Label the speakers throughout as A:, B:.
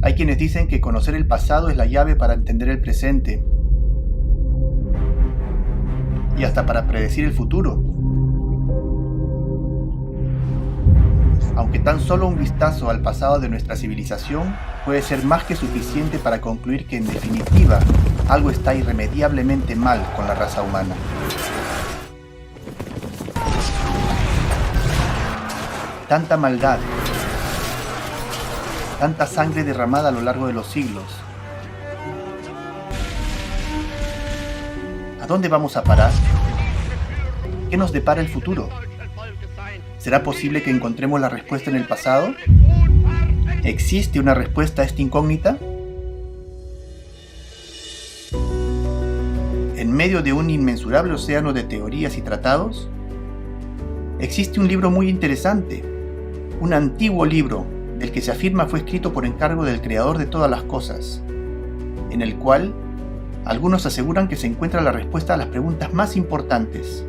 A: Hay quienes dicen que conocer el pasado es la llave para entender el presente y hasta para predecir el futuro. Aunque tan solo un vistazo al pasado de nuestra civilización puede ser más que suficiente para concluir que en definitiva algo está irremediablemente mal con la raza humana. Tanta maldad, tanta sangre derramada a lo largo de los siglos. ¿A dónde vamos a parar? ¿Qué nos depara el futuro? ¿Será posible que encontremos la respuesta en el pasado? ¿Existe una respuesta a esta incógnita? En medio de un inmensurable océano de teorías y tratados, existe un libro muy interesante, un antiguo libro del que se afirma fue escrito por encargo del creador de todas las cosas, en el cual algunos aseguran que se encuentra la respuesta a las preguntas más importantes,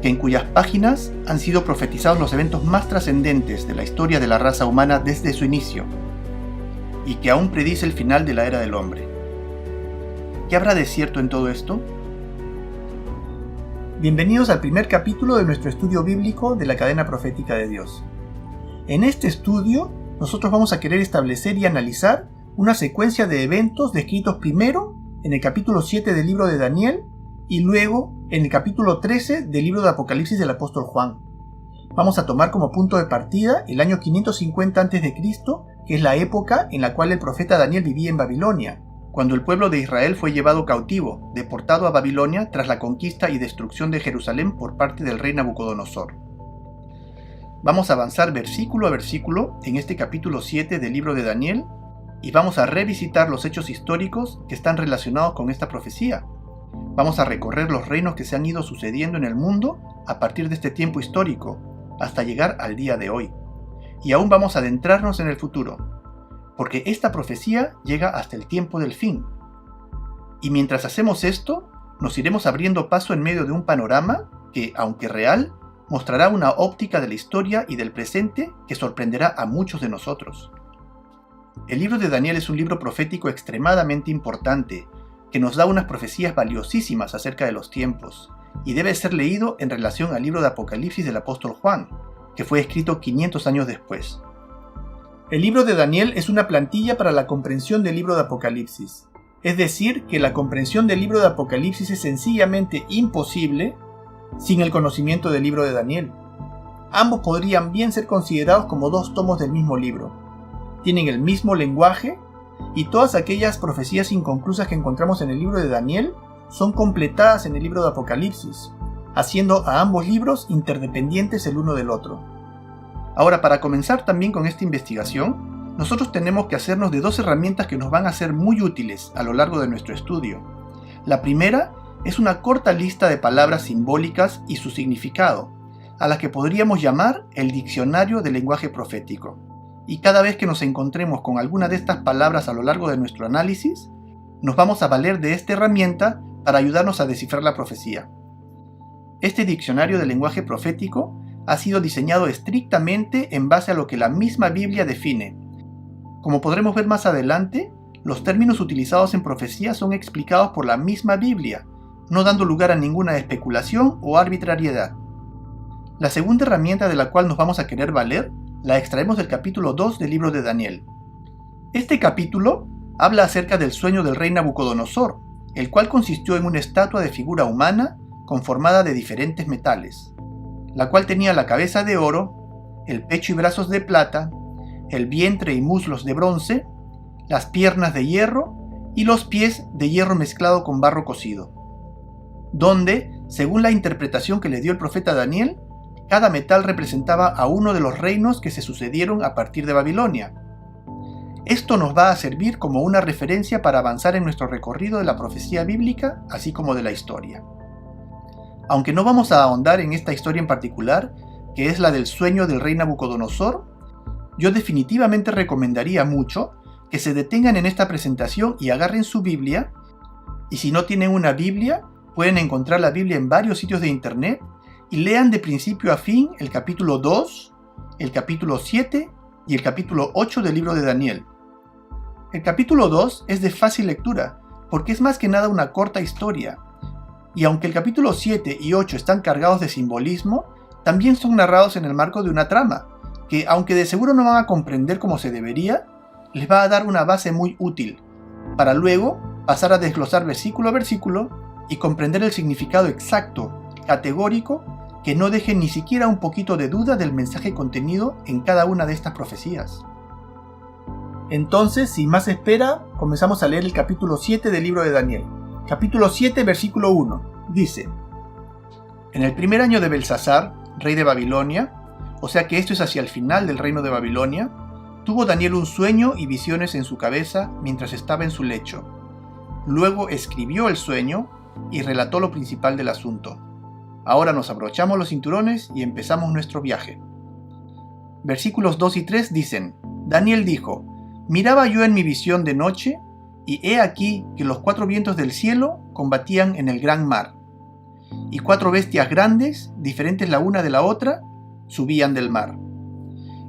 A: en cuyas páginas han sido profetizados los eventos más trascendentes de la historia de la raza humana desde su inicio, y que aún predice el final de la era del hombre. ¿Qué habrá de cierto en todo esto? Bienvenidos al primer capítulo de nuestro estudio bíblico de la cadena profética de Dios. En este estudio, nosotros vamos a querer establecer y analizar una secuencia de eventos descritos primero en el capítulo 7 del libro de Daniel y luego en el capítulo 13 del libro de Apocalipsis del apóstol Juan. Vamos a tomar como punto de partida el año 550 a.C., que es la época en la cual el profeta Daniel vivía en Babilonia, cuando el pueblo de Israel fue llevado cautivo, deportado a Babilonia tras la conquista y destrucción de Jerusalén por parte del rey Nabucodonosor. Vamos a avanzar versículo a versículo en este capítulo 7 del libro de Daniel y vamos a revisitar los hechos históricos que están relacionados con esta profecía. Vamos a recorrer los reinos que se han ido sucediendo en el mundo a partir de este tiempo histórico, hasta llegar al día de hoy. Y aún vamos a adentrarnos en el futuro, porque esta profecía llega hasta el tiempo del fin. Y mientras hacemos esto, nos iremos abriendo paso en medio de un panorama que, aunque real, mostrará una óptica de la historia y del presente que sorprenderá a muchos de nosotros. El libro de Daniel es un libro profético extremadamente importante, que nos da unas profecías valiosísimas acerca de los tiempos, y debe ser leído en relación al libro de Apocalipsis del apóstol Juan, que fue escrito 500 años después. El libro de Daniel es una plantilla para la comprensión del libro de Apocalipsis, es decir, que la comprensión del libro de Apocalipsis es sencillamente imposible sin el conocimiento del libro de Daniel. Ambos podrían bien ser considerados como dos tomos del mismo libro. Tienen el mismo lenguaje, y todas aquellas profecías inconclusas que encontramos en el libro de Daniel son completadas en el libro de Apocalipsis, haciendo a ambos libros interdependientes el uno del otro. Ahora, para comenzar también con esta investigación, nosotros tenemos que hacernos de dos herramientas que nos van a ser muy útiles a lo largo de nuestro estudio. La primera es una corta lista de palabras simbólicas y su significado, a la que podríamos llamar el diccionario del lenguaje profético. Y cada vez que nos encontremos con alguna de estas palabras a lo largo de nuestro análisis, nos vamos a valer de esta herramienta para ayudarnos a descifrar la profecía. Este diccionario del lenguaje profético ha sido diseñado estrictamente en base a lo que la misma Biblia define. Como podremos ver más adelante, los términos utilizados en profecía son explicados por la misma Biblia, no dando lugar a ninguna especulación o arbitrariedad. La segunda herramienta de la cual nos vamos a querer valer la extraemos del capítulo 2 del libro de Daniel. Este capítulo habla acerca del sueño del rey Nabucodonosor, el cual consistió en una estatua de figura humana conformada de diferentes metales, la cual tenía la cabeza de oro, el pecho y brazos de plata, el vientre y muslos de bronce, las piernas de hierro y los pies de hierro mezclado con barro cocido, donde, según la interpretación que le dio el profeta Daniel, cada metal representaba a uno de los reinos que se sucedieron a partir de Babilonia. Esto nos va a servir como una referencia para avanzar en nuestro recorrido de la profecía bíblica, así como de la historia. Aunque no vamos a ahondar en esta historia en particular, que es la del sueño del rey Nabucodonosor, yo definitivamente recomendaría mucho que se detengan en esta presentación y agarren su Biblia, y si no tienen una Biblia, pueden encontrar la Biblia en varios sitios de internet, y lean de principio a fin el capítulo 2, el capítulo 7 y el capítulo 8 del libro de Daniel. El capítulo 2 es de fácil lectura, porque es más que nada una corta historia. Y aunque el capítulo 7 y 8 están cargados de simbolismo, también son narrados en el marco de una trama, que aunque de seguro no van a comprender como se debería, les va a dar una base muy útil, para luego pasar a desglosar versículo a versículo y comprender el significado exacto, categórico, que no deje ni siquiera un poquito de duda del mensaje contenido en cada una de estas profecías. Entonces, sin más espera, comenzamos a leer el capítulo 7 del libro de Daniel. Capítulo 7, versículo 1. Dice: En el primer año de Belsasar, rey de Babilonia, o sea que esto es hacia el final del reino de Babilonia, tuvo Daniel un sueño y visiones en su cabeza mientras estaba en su lecho. Luego escribió el sueño y relató lo principal del asunto. Ahora nos abrochamos los cinturones y empezamos nuestro viaje. Versículos 2 y 3 dicen: Daniel dijo: Miraba yo en mi visión de noche, y he aquí que los 4 vientos del cielo combatían en el gran mar, y 4 bestias grandes, diferentes la una de la otra, subían del mar.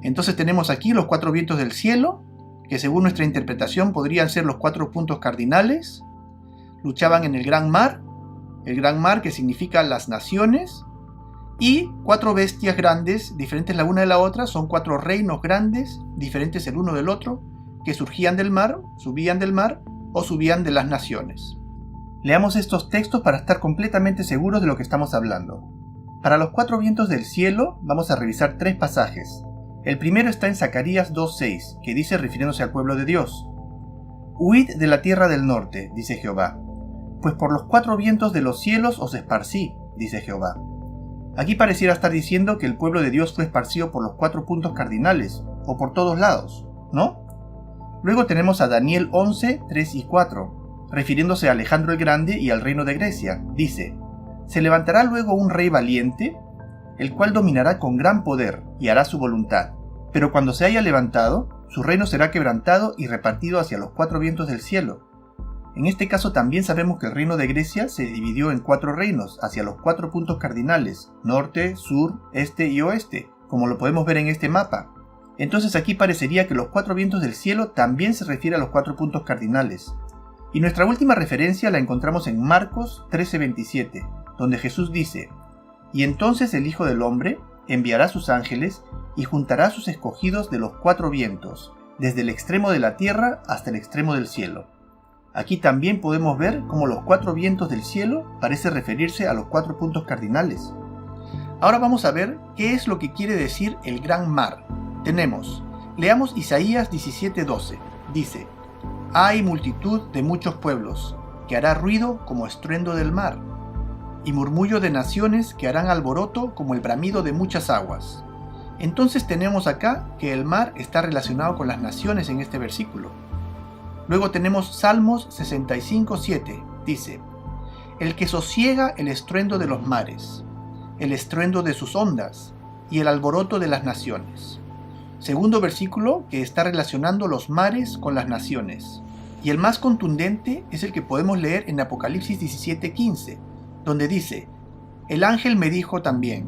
A: Entonces tenemos aquí los 4 vientos del cielo, que según nuestra interpretación podrían ser los 4 puntos cardinales. Luchaban en el gran mar que significa las naciones, y 4 bestias grandes, diferentes la una de la otra, son 4 reinos grandes, diferentes el uno del otro, que surgían del mar, subían del mar o subían de las naciones. Leamos estos textos para estar completamente seguros de lo que estamos hablando. Para los 4 vientos del cielo vamos a revisar 3 pasajes. El primero está en Zacarías 2:6, que dice, refiriéndose al pueblo de Dios: Huid de la tierra del norte, dice Jehová, pues por los 4 vientos de los cielos os esparcí, dice Jehová. Aquí pareciera estar diciendo que el pueblo de Dios fue esparcido por los 4 puntos cardinales, o por todos lados, ¿no? Luego tenemos a Daniel 11, 3 y 4, refiriéndose a Alejandro el Grande y al reino de Grecia. Dice: Se levantará luego un rey valiente, el cual dominará con gran poder y hará su voluntad. Pero cuando se haya levantado, su reino será quebrantado y repartido hacia los 4 vientos del cielo. En este caso también sabemos que el reino de Grecia se dividió en 4 reinos, hacia los 4 puntos cardinales, norte, sur, este y oeste, como lo podemos ver en este mapa. Entonces aquí parecería que los 4 vientos del cielo también se refiere a los 4 puntos cardinales. Y nuestra última referencia la encontramos en Marcos 13:27, donde Jesús dice: Y entonces el Hijo del Hombre enviará sus ángeles y juntará a sus escogidos de los 4 vientos, desde el extremo de la tierra hasta el extremo del cielo. Aquí también podemos ver cómo los 4 vientos del cielo parece referirse a los 4 puntos cardinales. Ahora vamos a ver qué es lo que quiere decir el gran mar. Leamos Isaías 17:12. Dice: Hay multitud de muchos pueblos, que hará ruido como estruendo del mar, y murmullo de naciones que harán alboroto como el bramido de muchas aguas. Entonces tenemos acá que el mar está relacionado con las naciones en este versículo. Luego tenemos Salmos 65:7. Dice: El que sosiega el estruendo de los mares, el estruendo de sus ondas y el alboroto de las naciones. Segundo versículo que está relacionando los mares con las naciones. Y el más contundente es el que podemos leer en Apocalipsis 17:15, donde dice: El ángel me dijo también: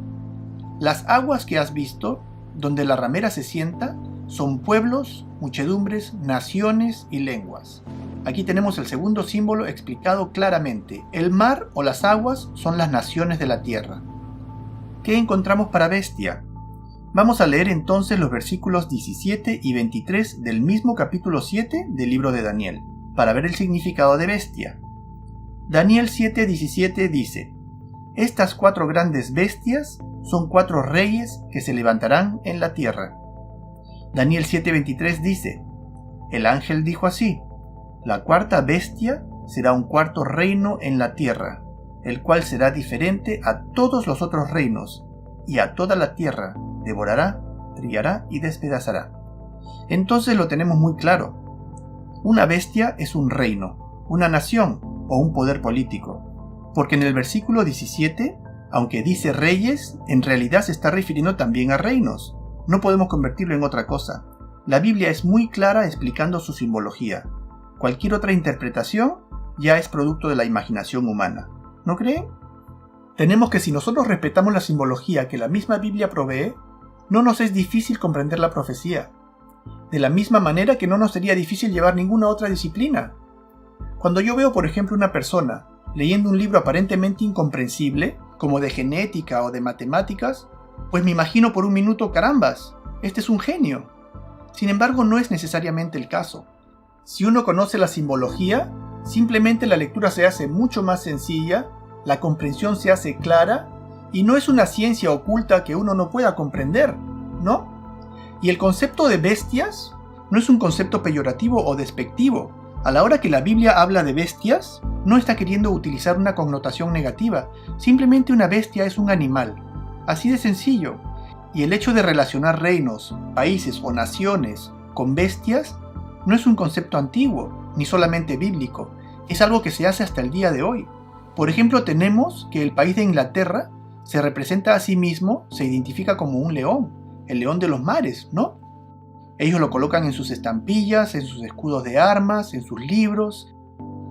A: Las aguas que has visto, donde la ramera se sienta, son pueblos, muchedumbres, naciones y lenguas. Aquí tenemos el segundo símbolo explicado claramente. El mar o las aguas son las naciones de la tierra. ¿Qué encontramos para bestia? Vamos a leer entonces los versículos 17 y 23 del mismo capítulo 7 del libro de Daniel, para ver el significado de bestia. Daniel 7:17 dice: Estas 4 grandes bestias son 4 reyes que se levantarán en la tierra. Daniel 7:23 dice: El ángel dijo así: La 4ª bestia será un 4º reino en la tierra, el cual será diferente a todos los otros reinos, y a toda la tierra devorará, trillará y despedazará. Entonces lo tenemos muy claro. Una bestia es un reino, una nación o un poder político, porque en el versículo 17, aunque dice reyes, en realidad se está refiriendo también a reinos. No podemos convertirlo en otra cosa. La Biblia es muy clara explicando su simbología. Cualquier otra interpretación ya es producto de la imaginación humana. ¿No creen? Tenemos que, si nosotros respetamos la simbología que la misma Biblia provee, no nos es difícil comprender la profecía. de la misma manera que no nos sería difícil llevar ninguna otra disciplina. Cuando yo veo, por ejemplo, una persona leyendo un libro aparentemente incomprensible, como de genética o de matemáticas, pues me imagino por un minuto, carambas, este es un genio. Sin embargo, no es necesariamente el caso. Si uno conoce la simbología, simplemente la lectura se hace mucho más sencilla, la comprensión se hace clara, y no es una ciencia oculta que uno no pueda comprender, ¿no? Y el concepto de bestias no es un concepto peyorativo o despectivo. A la hora que la Biblia habla de bestias, no está queriendo utilizar una connotación negativa, simplemente una bestia es un animal. Así de sencillo. Y el hecho de relacionar reinos, países o naciones con bestias no es un concepto antiguo, ni solamente bíblico, es algo que se hace hasta el día de hoy. Por ejemplo, tenemos que el país de Inglaterra se representa a sí mismo, se identifica como un león, el león de los mares, ¿no? Ellos lo colocan en sus estampillas, en sus escudos de armas, en sus libros.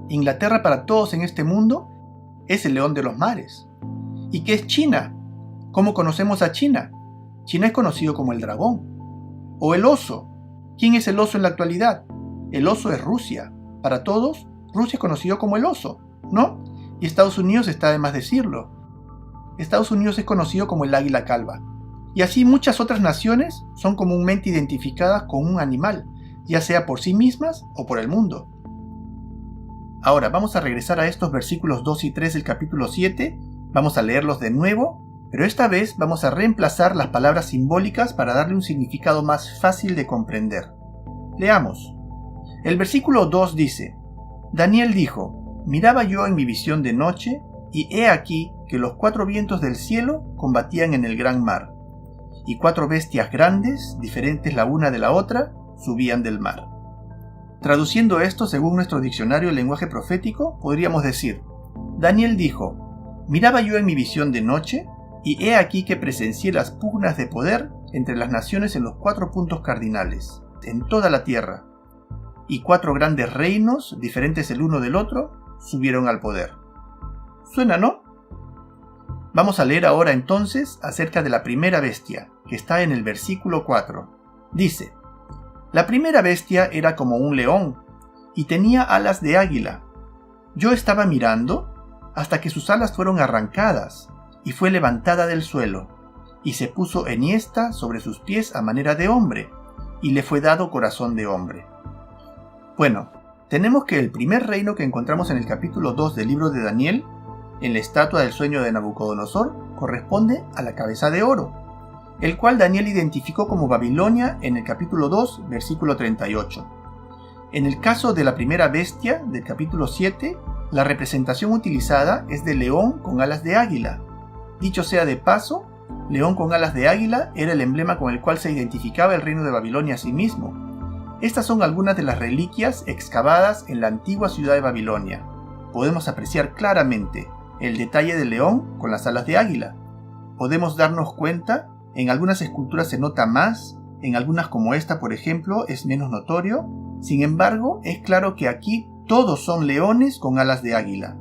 A: Inglaterra para todos en este mundo es el león de los mares. ¿Y qué es China? ¿Cómo conocemos a China? China es conocido como el dragón. O el oso. ¿Quién es el oso en la actualidad? El oso es Rusia. Para todos, Rusia es conocido como el oso, ¿no? Y Estados Unidos está de más decirlo. Estados Unidos es conocido como el águila calva. Y así muchas otras naciones son comúnmente identificadas con un animal, ya sea por sí mismas o por el mundo. Ahora vamos a regresar a estos versículos 2 y 3 del capítulo 7, vamos a leerlos de nuevo, pero esta vez vamos a reemplazar las palabras simbólicas para darle un significado más fácil de comprender. Leamos. El versículo 2 dice: Daniel dijo: Miraba yo en mi visión de noche, y he aquí que los 4 vientos del cielo combatían en el gran mar, y 4 bestias grandes, diferentes la una de la otra, subían del mar. Traduciendo esto según nuestro diccionario del lenguaje profético, podríamos decir: Daniel dijo: Miraba yo en mi visión de noche, y he aquí que presencié las pugnas de poder entre las naciones en los 4 puntos cardinales, en toda la tierra, y 4 grandes reinos, diferentes el uno del otro, subieron al poder. ¿Suena, no? Vamos a leer ahora entonces acerca de la primera bestia, que está en el versículo 4. Dice: La primera bestia era como un león, y tenía alas de águila. Yo estaba mirando hasta que sus alas fueron arrancadas, y fue levantada del suelo, y se puso enhiesta sobre sus pies a manera de hombre, y le fue dado corazón de hombre. Bueno, tenemos que el primer reino que encontramos en el capítulo 2 del libro de Daniel, en la estatua del sueño de Nabucodonosor, corresponde a la cabeza de oro, el cual Daniel identificó como Babilonia en el capítulo 2, versículo 38. En el caso de la primera bestia, del capítulo 7, la representación utilizada es de león con alas de águila. Dicho sea de paso, león con alas de águila era el emblema con el cual se identificaba el reino de Babilonia a sí mismo. Estas son algunas de las reliquias excavadas en la antigua ciudad de Babilonia. Podemos apreciar claramente el detalle del león con las alas de águila. Podemos darnos cuenta, en algunas esculturas se nota más, en algunas como esta por ejemplo es menos notorio. Sin embargo, es claro que aquí todos son leones con alas de águila.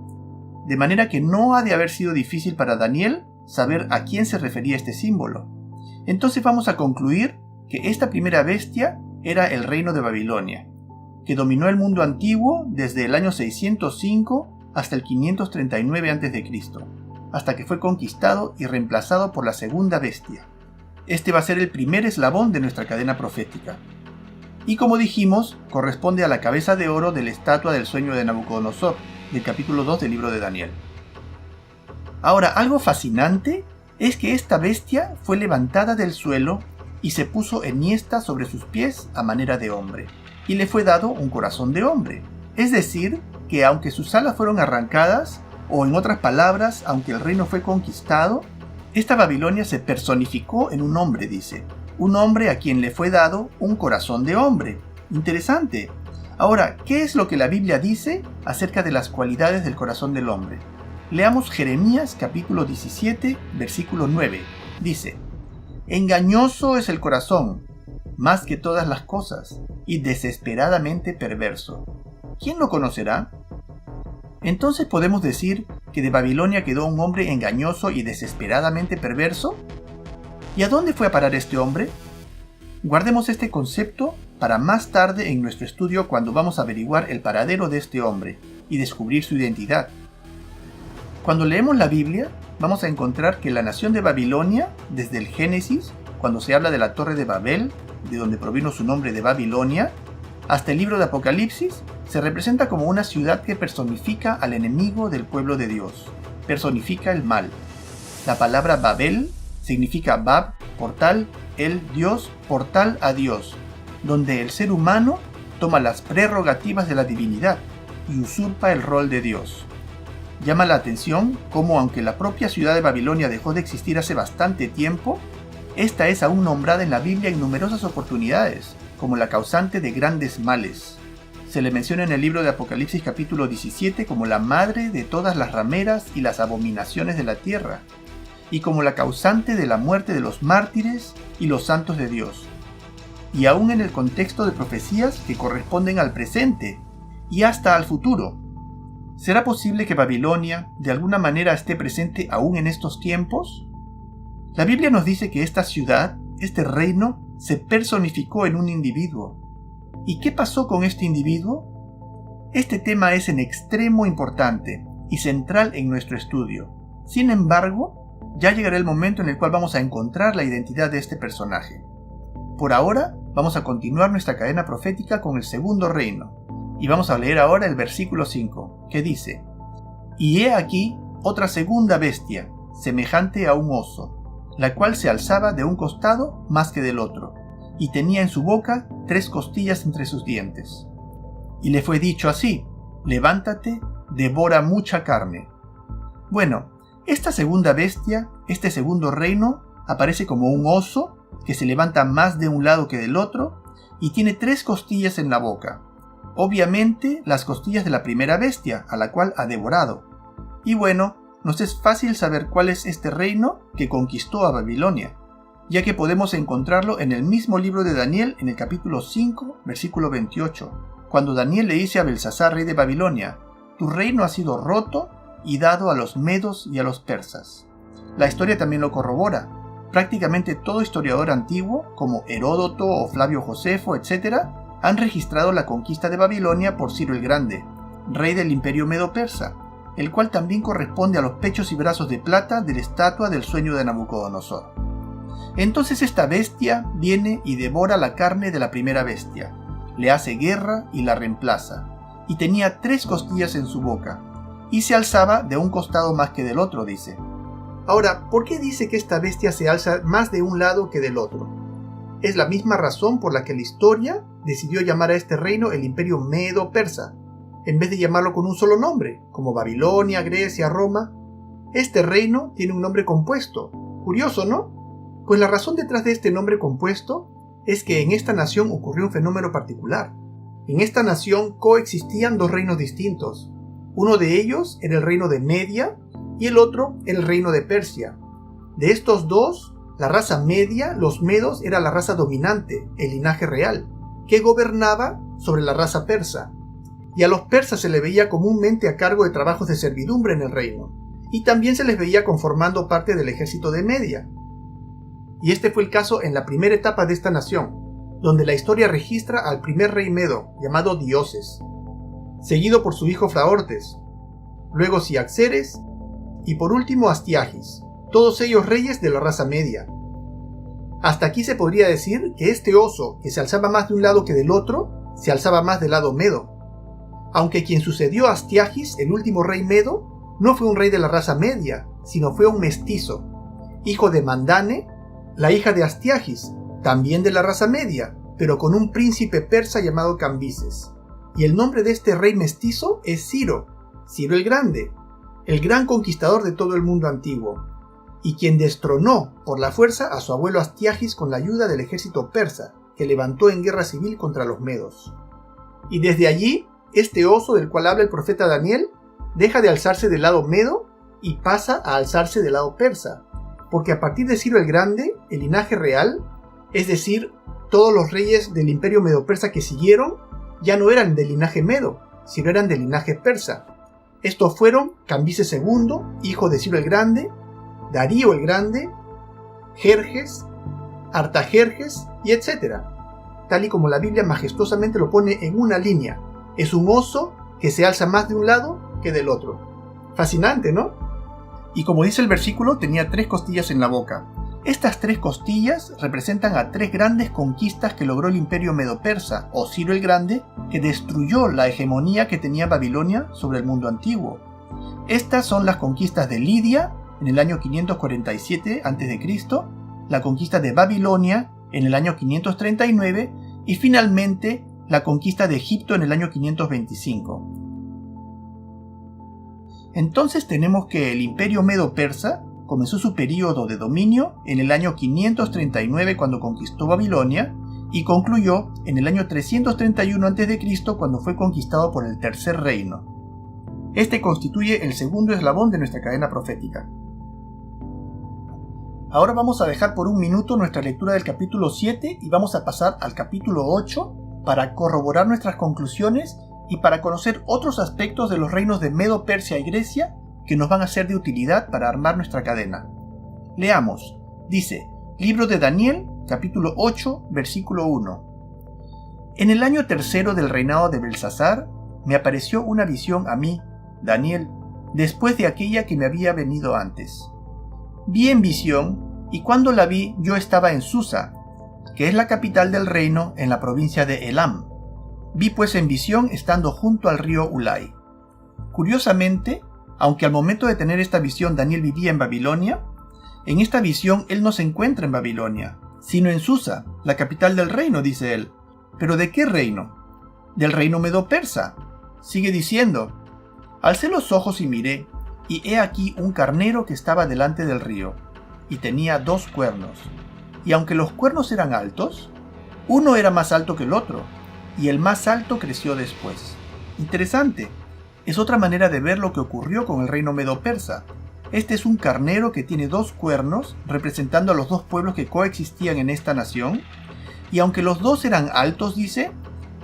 A: De manera que no ha de haber sido difícil para Daniel saber a quién se refería este símbolo. Entonces vamos a concluir que esta primera bestia era el reino de Babilonia, que dominó el mundo antiguo desde el año 605 hasta el 539 a.C., hasta que fue conquistado y reemplazado por la segunda bestia. Este va a ser el primer eslabón de nuestra cadena profética. Y como dijimos, corresponde a la cabeza de oro de la estatua del sueño de Nabucodonosor, del capítulo 2 del libro de Daniel. Ahora, algo fascinante es que esta bestia fue levantada del suelo y se puso enhiesta sobre sus pies a manera de hombre, y le fue dado un corazón de hombre. Es decir, que aunque sus alas fueron arrancadas, o en otras palabras, aunque el reino fue conquistado, esta Babilonia se personificó en un hombre, dice. Un hombre a quien le fue dado un corazón de hombre. Interesante. Ahora, ¿qué es lo que la Biblia dice acerca de las cualidades del corazón del hombre? Leamos Jeremías capítulo 17, versículo 9. Dice: Engañoso es el corazón, más que todas las cosas, y desesperadamente perverso. ¿Quién lo conocerá? Entonces podemos decir que de Babilonia quedó un hombre engañoso y desesperadamente perverso. ¿Y a dónde fue a parar este hombre? Guardemos este concepto para más tarde en nuestro estudio cuando vamos a averiguar el paradero de este hombre y descubrir su identidad. Cuando leemos la Biblia, vamos a encontrar que la nación de Babilonia, desde el Génesis, cuando se habla de la Torre de Babel, de donde provino su nombre de Babilonia, hasta el libro de Apocalipsis, se representa como una ciudad que personifica al enemigo del pueblo de Dios, personifica el mal. La palabra Babel significa Bab, portal, el Dios, portal a Dios, donde el ser humano toma las prerrogativas de la divinidad y usurpa el rol de Dios. Llama la atención cómo, aunque la propia ciudad de Babilonia dejó de existir hace bastante tiempo, esta es aún nombrada en la Biblia en numerosas oportunidades, como la causante de grandes males. Se le menciona en el libro de Apocalipsis capítulo 17 como la madre de todas las rameras y las abominaciones de la tierra, y como la causante de la muerte de los mártires y los santos de Dios, y aún en el contexto de profecías que corresponden al presente y hasta al futuro. ¿Será posible que Babilonia de alguna manera esté presente aún en estos tiempos? La Biblia nos dice que esta ciudad, este reino, se personificó en un individuo. ¿Y qué pasó con este individuo? Este tema es en extremo importante y central en nuestro estudio. Sin embargo, ya llegará el momento en el cual vamos a encontrar la identidad de este personaje. Por ahora, vamos a continuar nuestra cadena profética con el segundo reino, y vamos a leer ahora el versículo 5, que dice: Y he aquí otra segunda bestia, semejante a un oso, la cual se alzaba de un costado más que del otro, y tenía en su boca 3 costillas entre sus dientes. Y le fue dicho así: levántate, devora mucha carne. Bueno, esta segunda bestia, este segundo reino, aparece como un oso que se levanta más de un lado que del otro y tiene 3 costillas en la boca. Obviamente las costillas de la primera bestia, a la cual ha devorado. Y bueno, nos es fácil saber cuál es este reino que conquistó a Babilonia, ya que podemos encontrarlo en el mismo libro de Daniel en el capítulo 5, versículo 28, cuando Daniel le dice a Belsasar, rey de Babilonia: tu reino ha sido roto y dado a los medos y a los persas. La historia también lo corrobora. Prácticamente todo historiador antiguo, como Heródoto o Flavio Josefo, etc., han registrado la conquista de Babilonia por Ciro el Grande, rey del imperio medo-persa, el cual también corresponde a los pechos y brazos de plata de la estatua del sueño de Nabucodonosor. Entonces esta bestia viene y devora la carne de la primera bestia, le hace guerra y la reemplaza, y tenía 3 costillas en su boca, y se alzaba de un costado más que del otro, dice. Ahora, ¿por qué dice que esta bestia se alza más de un lado que del otro? Es la misma razón por la que la historia decidió llamar a este reino el imperio medo-persa, en vez de llamarlo con un solo nombre, como Babilonia, Grecia, Roma. Este reino tiene un nombre compuesto. Curioso, ¿no? Pues la razón detrás de este nombre compuesto es que en esta nación ocurrió un fenómeno particular. En esta nación coexistían 2 reinos distintos. Uno de ellos era el reino de Media y el otro el reino de Persia. De estos 2, la raza media, los medos, era la raza dominante, el linaje real, que gobernaba sobre la raza persa. Y a los persas se les veía comúnmente a cargo de trabajos de servidumbre en el reino, y también se les veía conformando parte del ejército de Media. Y este fue el caso en la primera etapa de esta nación, donde la historia registra al primer rey medo, llamado Dioses, seguido por su hijo Fraortes, luego Ciaxares, y por último Astiagis, todos ellos reyes de la raza media. Hasta aquí se podría decir que este oso, que se alzaba más de un lado que del otro, se alzaba más del lado medo. Aunque quien sucedió a Astiagis, el último rey medo, no fue un rey de la raza media, sino fue un mestizo, hijo de Mandane, la hija de Astiagis, también de la raza media, pero con un príncipe persa llamado Cambises. Y el nombre de este rey mestizo es Ciro, Ciro el Grande, el gran conquistador de todo el mundo antiguo, y quien destronó por la fuerza a su abuelo Astiagis con la ayuda del ejército persa, que levantó en guerra civil contra los medos. Y desde allí, este oso del cual habla el profeta Daniel deja de alzarse del lado medo y pasa a alzarse del lado persa, porque a partir de Ciro el Grande, el linaje real, es decir, todos los reyes del imperio medo-persa que siguieron, ya no eran del linaje medo, sino eran del linaje persa. Estos fueron Cambises II, hijo de Ciro el Grande, Darío el Grande, Jerjes, Artajerjes y etc. Tal y como la Biblia majestuosamente lo pone en una línea. Es un oso que se alza más de un lado que del otro. Fascinante, ¿no? Y como dice el versículo, tenía 3 costillas en la boca. Estas 3 costillas representan a 3 grandes conquistas que logró el imperio medo-persa, o Ciro el Grande, que destruyó la hegemonía que tenía Babilonia sobre el mundo antiguo. Estas son las conquistas de Lidia en el año 547 a.C., la conquista de Babilonia en el año 539 y finalmente la conquista de Egipto en el año 525. Entonces tenemos que el imperio medo-persa comenzó su período de dominio en el año 539 cuando conquistó Babilonia y concluyó en el año 331 a.C. cuando fue conquistado por el Tercer Reino. Este constituye el segundo eslabón de nuestra cadena profética. Ahora vamos a dejar por un minuto nuestra lectura del capítulo 7 y vamos a pasar al capítulo 8 para corroborar nuestras conclusiones y para conocer otros aspectos de los reinos de Medo, Persia y Grecia que nos van a ser de utilidad para armar nuestra cadena. Leamos. Dice, Libro de Daniel, capítulo 8, versículo 1. En el año tercero del reinado de Belsasar, me apareció una visión a mí, Daniel, después de aquella que me había venido antes. Vi en visión, y cuando la vi yo estaba en Susa, que es la capital del reino en la provincia de Elam. Vi pues en visión estando junto al río Ulai. Curiosamente, aunque al momento de tener esta visión Daniel vivía en Babilonia, en esta visión él no se encuentra en Babilonia, sino en Susa, la capital del reino, dice él. ¿Pero de qué reino? Del reino medo-persa. Sigue diciendo, alcé los ojos y miré, y he aquí un carnero que estaba delante del río, y tenía 2 cuernos. Y aunque los cuernos eran altos, uno era más alto que el otro, y el más alto creció después. Interesante. Es otra manera de ver lo que ocurrió con el reino medo-persa. Este es un carnero que tiene 2 cuernos, representando a los 2 pueblos que coexistían en esta nación, y aunque los 2 eran altos, dice,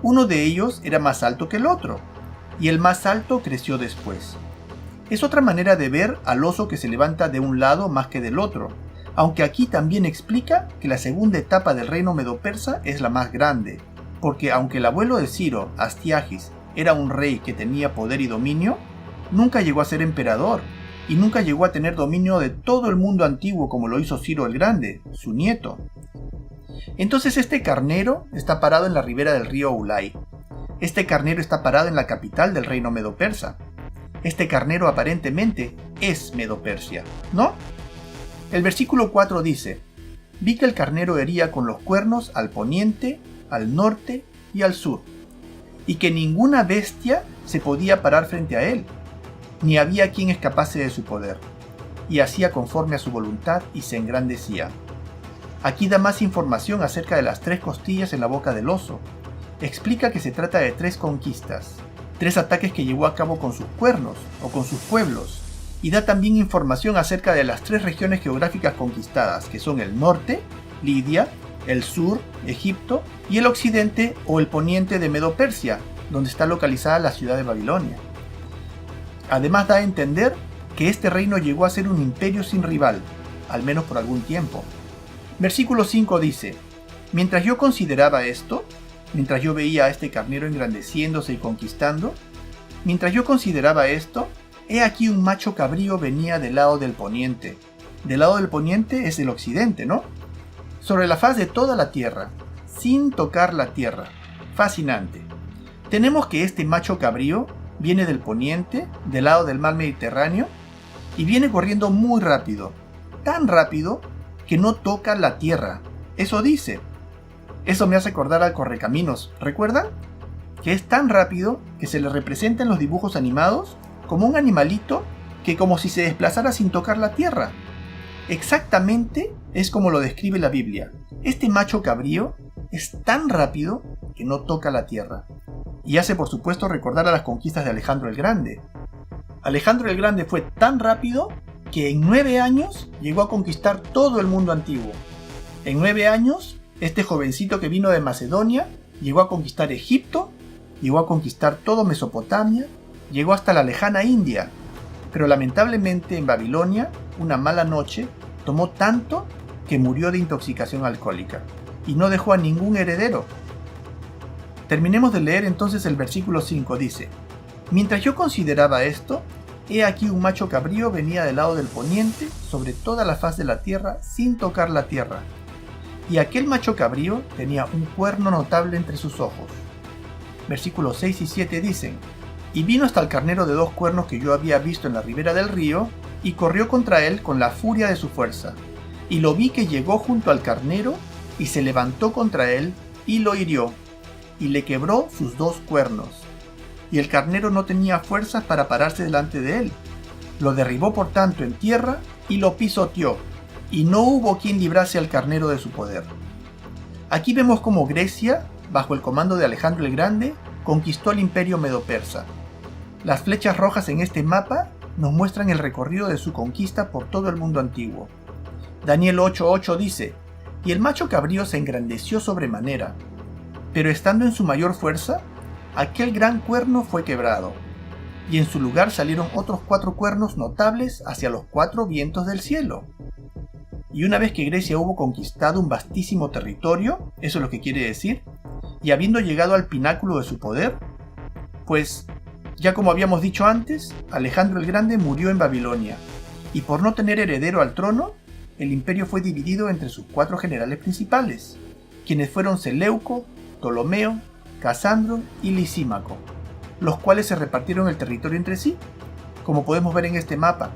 A: uno de ellos era más alto que el otro, y el más alto creció después. Es otra manera de ver al oso que se levanta de un lado más que del otro, aunque aquí también explica que la segunda etapa del reino medo-persa es la más grande, porque aunque el abuelo de Ciro, Astiagis, era un rey que tenía poder y dominio, nunca llegó a ser emperador, y nunca llegó a tener dominio de todo el mundo antiguo como lo hizo Ciro el Grande, su nieto. Entonces este carnero está parado en la ribera del río Ulai. Este carnero está parado en la capital del reino medo-persa. Este carnero aparentemente es Medo-Persia, ¿no? El versículo 4 dice, vi que el carnero hería con los cuernos al poniente, al norte y al sur, y que ninguna bestia se podía parar frente a él, ni había quien escapase de su poder, y hacía conforme a su voluntad y se engrandecía. Aquí da más información acerca de las 3 costillas en la boca del oso. Explica que se trata de 3 conquistas, 3 ataques que llevó a cabo con sus cuernos o con sus pueblos, y da también información acerca de las 3 regiones geográficas conquistadas, que son el norte, Lidia, el sur, Egipto, y el occidente o el poniente de Medo-Persia, donde está localizada la ciudad de Babilonia. Además da a entender que este reino llegó a ser un imperio sin rival, al menos por algún tiempo. Versículo 5 dice, mientras yo consideraba esto, mientras yo veía a este carnero engrandeciéndose y conquistando, mientras yo consideraba esto, he aquí un macho cabrío venía del lado del poniente. Del lado del poniente es el occidente, ¿no? Sobre la faz de toda la tierra, sin tocar la tierra. Fascinante. Tenemos que este macho cabrío viene del poniente, del lado del mar Mediterráneo, y viene corriendo muy rápido, tan rápido que no toca la tierra. Eso dice. Eso me hace acordar al Correcaminos, ¿recuerdan? Que es tan rápido que se le representa en los dibujos animados como un animalito que como si se desplazara sin tocar la tierra. Exactamente es como lo describe la Biblia. Este macho cabrío es tan rápido que no toca la tierra. Y hace por supuesto recordar a las conquistas de Alejandro el Grande. Alejandro el Grande fue tan rápido que en 9 años llegó a conquistar todo el mundo antiguo. En 9 años, este jovencito que vino de Macedonia llegó a conquistar Egipto, llegó a conquistar todo Mesopotamia, llegó hasta la lejana India. Pero lamentablemente en Babilonia, una mala noche, tomó tanto que murió de intoxicación alcohólica. y no dejó a ningún heredero. Terminemos de leer entonces el versículo 5, dice: Mientras yo consideraba esto, he aquí un macho cabrío venía del lado del poniente sobre toda la faz de la tierra sin tocar la tierra. Y aquel macho cabrío tenía un cuerno notable entre sus ojos. Versículos 6 y 7 dicen: Y vino hasta el carnero de 2 cuernos que yo había visto en la ribera del río, y corrió contra él con la furia de su fuerza. Y lo vi que llegó junto al carnero, y se levantó contra él, y lo hirió, y le quebró sus 2 cuernos. Y el carnero no tenía fuerzas para pararse delante de él. Lo derribó por tanto en tierra, y lo pisoteó, y no hubo quien librase al carnero de su poder. Aquí vemos cómo Grecia, bajo el comando de Alejandro el Grande, conquistó el imperio medo-persa. Las flechas rojas en este mapa nos muestran el recorrido de su conquista por todo el mundo antiguo. Daniel 8:8 dice: Y el macho cabrío se engrandeció sobremanera, pero estando en su mayor fuerza, aquel gran cuerno fue quebrado, y en su lugar salieron otros 4 cuernos notables hacia los 4 vientos del cielo. Y una vez que Grecia hubo conquistado un vastísimo territorio, eso es lo que quiere decir, y habiendo llegado al pináculo de su poder, pues, ya como habíamos dicho antes, Alejandro el Grande murió en Babilonia, y por no tener heredero al trono, el imperio fue dividido entre sus 4 generales principales, quienes fueron Seleuco, Ptolomeo, Casandro y Lisímaco, los cuales se repartieron el territorio entre sí, como podemos ver en este mapa.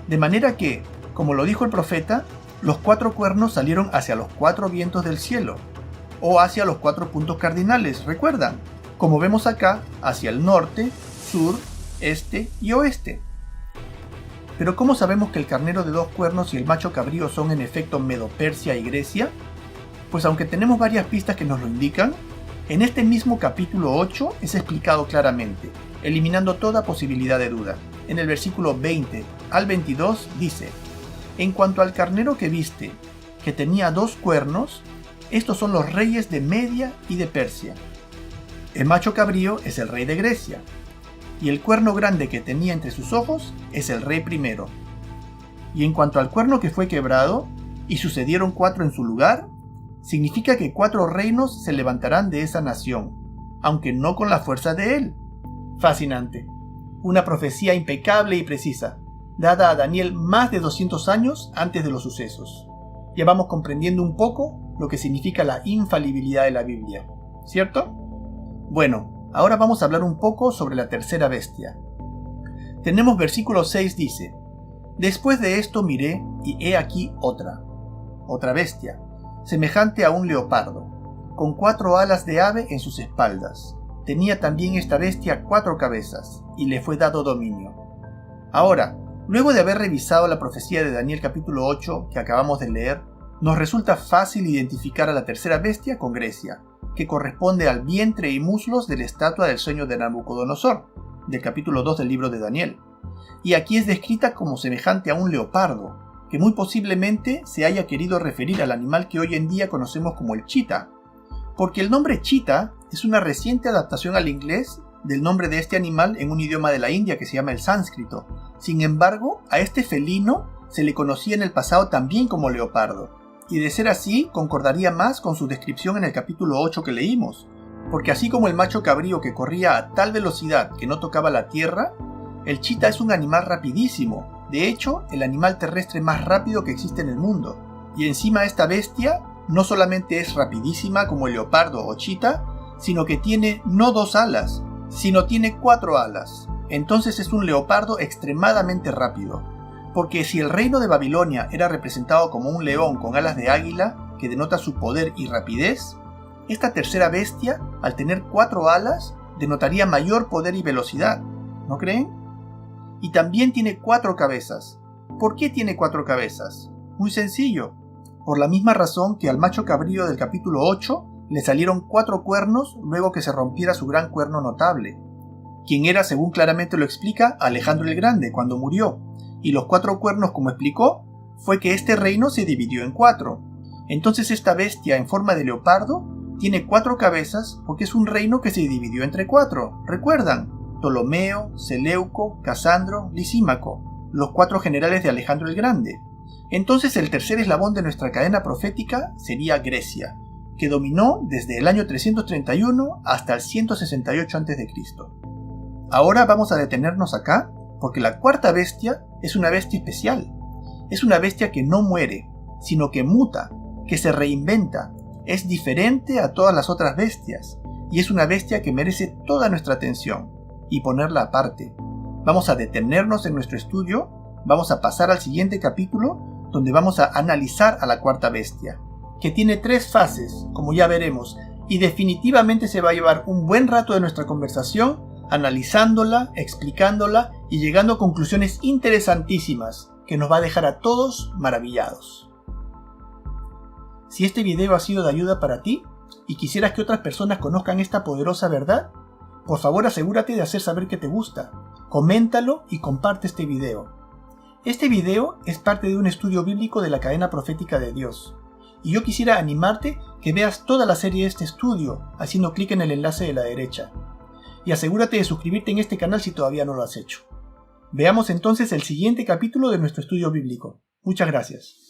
A: De manera que, como lo dijo el profeta, los 4 cuernos salieron hacia los 4 vientos del cielo, o hacia los 4 puntos cardinales, ¿recuerdan? Como vemos acá, hacia el norte, sur, este y oeste. Pero ¿cómo sabemos que el carnero de 2 cuernos y el macho cabrío son en efecto Medo-Persia y Grecia? Pues aunque tenemos varias pistas que nos lo indican, en este mismo capítulo 8 es explicado claramente, eliminando toda posibilidad de duda. En el versículo 20 al 22 dice: En cuanto al carnero que viste, que tenía 2 cuernos, estos son los reyes de Media y de Persia. El macho cabrío es el rey de Grecia, y el cuerno grande que tenía entre sus ojos es el rey primero. Y en cuanto al cuerno que fue quebrado, y sucedieron 4 en su lugar, significa que 4 reinos se levantarán de esa nación, aunque no con la fuerza de él. Fascinante. Una profecía impecable y precisa, dada a Daniel más de 200 años antes de los sucesos. Ya vamos comprendiendo un poco lo que significa la infalibilidad de la Biblia, ¿cierto? Bueno, ahora vamos a hablar un poco sobre la tercera bestia. Tenemos versículo 6 dice: Después de esto miré, y he aquí otra bestia, semejante a un leopardo, con 4 alas de ave en sus espaldas. Tenía también esta bestia 4 cabezas, y le fue dado dominio. Ahora, luego de haber revisado la profecía de Daniel capítulo 8 que acabamos de leer, nos resulta fácil identificar a la tercera bestia con Grecia, que corresponde al vientre y muslos de la estatua del sueño de Nabucodonosor, del capítulo 2 del libro de Daniel. Y aquí es descrita como semejante a un leopardo, que muy posiblemente se haya querido referir al animal que hoy en día conocemos como el chita, porque el nombre chita es una reciente adaptación al inglés del nombre de este animal en un idioma de la India que se llama el sánscrito. Sin embargo, a este felino se le conocía en el pasado también como leopardo, y de ser así concordaría más con su descripción en el capítulo 8 que leímos, porque así como el macho cabrío que corría a tal velocidad que no tocaba la tierra, el chita es un animal rapidísimo, de hecho el animal terrestre más rápido que existe en el mundo, y encima esta bestia no solamente es rapidísima como el leopardo o chita, sino que tiene no 2 alas, sino tiene 4 alas. Entonces es un leopardo extremadamente rápido, porque si el reino de Babilonia era representado como un león con alas de águila, que denota su poder y rapidez, esta tercera bestia, al tener 4 alas, denotaría mayor poder y velocidad, ¿no creen? Y también tiene 4 cabezas. ¿Por qué tiene 4 cabezas? Muy sencillo, por la misma razón que al macho cabrío del capítulo 8 le salieron 4 cuernos luego que se rompiera su gran cuerno notable, quien era, según claramente lo explica, Alejandro el Grande cuando murió, y los 4 cuernos, como explicó, fue que este reino se dividió en 4. Entonces esta bestia en forma de leopardo tiene 4 cabezas porque es un reino que se dividió entre 4. ¿Recuerdan? Ptolomeo, Seleuco, Casandro, Lisímaco, los 4 generales de Alejandro el Grande. Entonces el tercer eslabón de nuestra cadena profética sería Grecia, que dominó desde el año 331 hasta el 168 a.C. Ahora vamos a detenernos acá porque la cuarta bestia es una bestia especial. Es una bestia que no muere, sino que muta, que se reinventa. Es diferente a todas las otras bestias y es una bestia que merece toda nuestra atención y ponerla aparte. Vamos a detenernos en nuestro estudio, vamos a pasar al siguiente capítulo donde vamos a analizar a la cuarta bestia, que tiene 3 fases, como ya veremos, y definitivamente se va a llevar un buen rato de nuestra conversación analizándola, explicándola y llegando a conclusiones interesantísimas que nos va a dejar a todos maravillados. Si este video ha sido de ayuda para ti y quisieras que otras personas conozcan esta poderosa verdad, por favor asegúrate de hacer saber que te gusta, coméntalo y comparte este video. Este video es parte de un estudio bíblico de la cadena profética de Dios. Y yo quisiera animarte que veas toda la serie de este estudio haciendo clic en el enlace de la derecha. Y asegúrate de suscribirte en este canal si todavía no lo has hecho. Veamos entonces el siguiente capítulo de nuestro estudio bíblico. Muchas gracias.